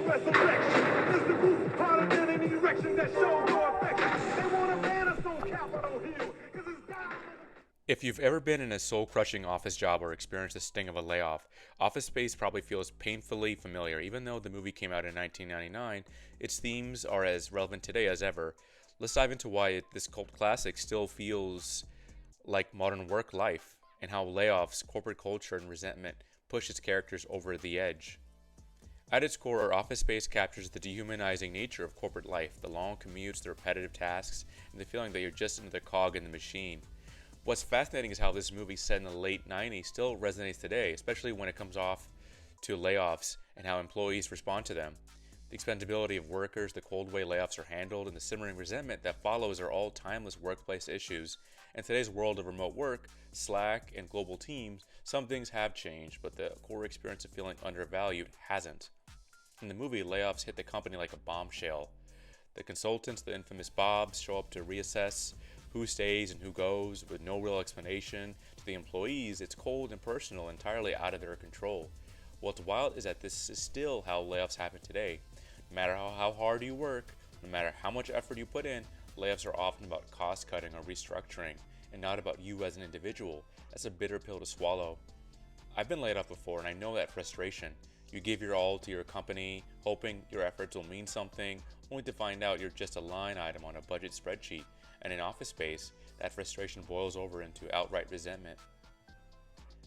resurrection. Is the roof harder than an erection that shows no affection? They want to ban us on Capitol Hill, 'cause it's down. If you've ever been in a soul-crushing office job or experienced the sting of a layoff, Office Space probably feels painfully familiar. Even though the movie came out in 1999, its themes are as relevant today as ever. Let's dive into why this cult classic still feels like modern work life, and how layoffs, corporate culture, and resentment push its characters over the edge. At its core, Office Space captures the dehumanizing nature of corporate life, the long commutes, the repetitive tasks, and the feeling that you're just another cog in the machine. What's fascinating is how this movie set in the late 90s still resonates today, especially when it comes off to layoffs and how employees respond to them. The expendability of workers, the cold way layoffs are handled, and the simmering resentment that follows are all timeless workplace issues. In today's world of remote work, Slack, and global teams, some things have changed, but the core experience of feeling undervalued hasn't. In the movie, layoffs hit the company like a bombshell. The consultants, the infamous Bobs, show up to reassess who stays and who goes with no real explanation. To the employees, it's cold and personal, entirely out of their control. What's wild is that this is still how layoffs happen today. No matter how hard you work, no matter how much effort you put in, layoffs are often about cost cutting or restructuring, and not about you as an individual. That's a bitter pill to swallow. I've been laid off before, and I know that frustration. You give your all to your company, hoping your efforts will mean something, only to find out you're just a line item on a budget spreadsheet. And in Office Space, that frustration boils over into outright resentment.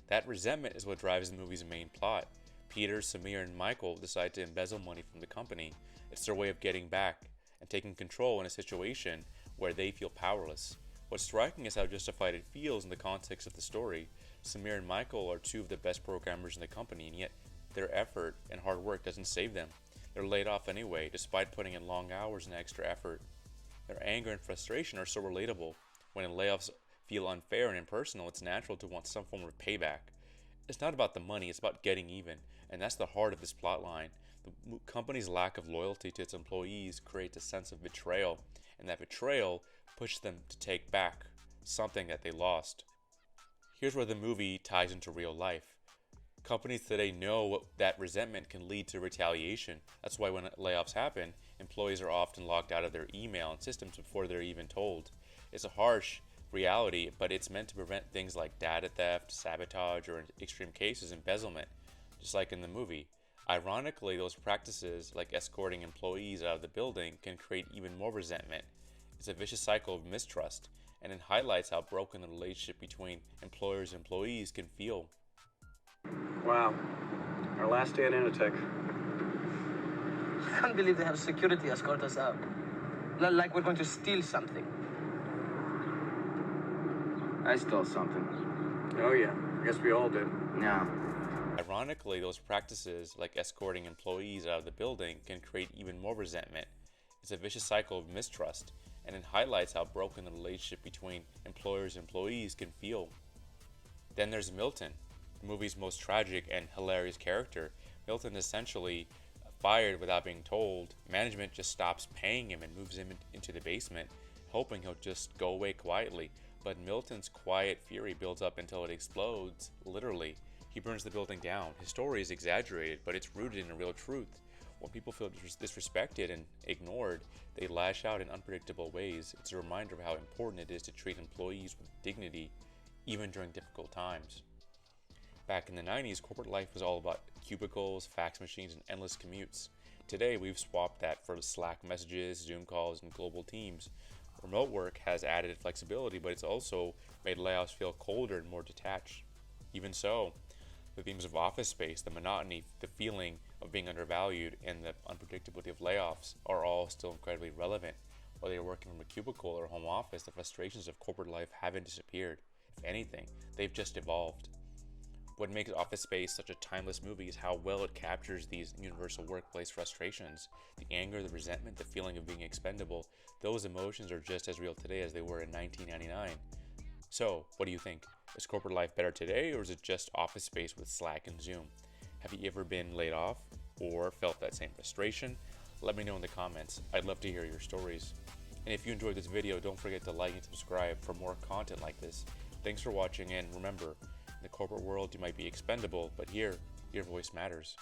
That resentment is what drives the movie's main plot. Peter, Samir, and Michael decide to embezzle money from the company. It's their way of getting back and taking control in a situation where they feel powerless. What's striking is how justified it feels in the context of the story. Samir and Michael are two of the best programmers in the company, and yet their effort and hard work doesn't save them. They're laid off anyway, despite putting in long hours and extra effort. Their anger and frustration are so relatable. When layoffs feel unfair and impersonal, it's natural to want some form of payback. It's not about the money, it's about getting even, and that's the heart of this plotline. The company's lack of loyalty to its employees creates a sense of betrayal, and that betrayal pushes them to take back something that they lost. Here's where the movie ties into real life. Companies today know that resentment can lead to retaliation. That's why when layoffs happen, employees are often locked out of their email and systems before they're even told. It's a harsh reality, but it's meant to prevent things like data theft, sabotage, or in extreme cases, embezzlement, just like in the movie. Ironically, those practices, like escorting employees out of the building, can create even more resentment. It's a vicious cycle of mistrust, and it highlights how broken the relationship between employers and employees can feel. Wow. Our last day at Inotech. I can't believe they have security escort us out. Like we're going to steal something. I stole something. Oh yeah, I guess we all did. No. Ironically, those practices, like escorting employees out of the building, can create even more resentment. It's a vicious cycle of mistrust, and it highlights how broken the relationship between employers and employees can feel. Then there's Milton, the movie's most tragic and hilarious character. Milton is essentially fired without being told. Management just stops paying him and moves him into the basement, hoping he'll just go away quietly. But Milton's quiet fury builds up until it explodes, literally. He burns the building down. His story is exaggerated, but it's rooted in a real truth. When people feel disrespected and ignored, they lash out in unpredictable ways. It's a reminder of how important it is to treat employees with dignity, even during difficult times. Back in the 90s, corporate life was all about cubicles, fax machines, and endless commutes. Today, we've swapped that for Slack messages, Zoom calls, and global teams. Remote work has added flexibility, but it's also made layoffs feel colder and more detached. Even so, the themes of Office Space, the monotony, the feeling of being undervalued, and the unpredictability of layoffs are all still incredibly relevant. Whether you're working from a cubicle or home office, the frustrations of corporate life haven't disappeared. If anything, they've just evolved. What makes Office Space such a timeless movie is how well it captures these universal workplace frustrations. The anger, the resentment, the feeling of being expendable, those emotions are just as real today as they were in 1999. So, what do you think? Is corporate life better today, or is it just Office Space with Slack and Zoom? Have you ever been laid off or felt that same frustration? Let me know in the comments. I'd love to hear your stories. And if you enjoyed this video, don't forget to like and subscribe for more content like this. Thanks for watching, and remember, in the corporate world you might be expendable, but here, your voice matters.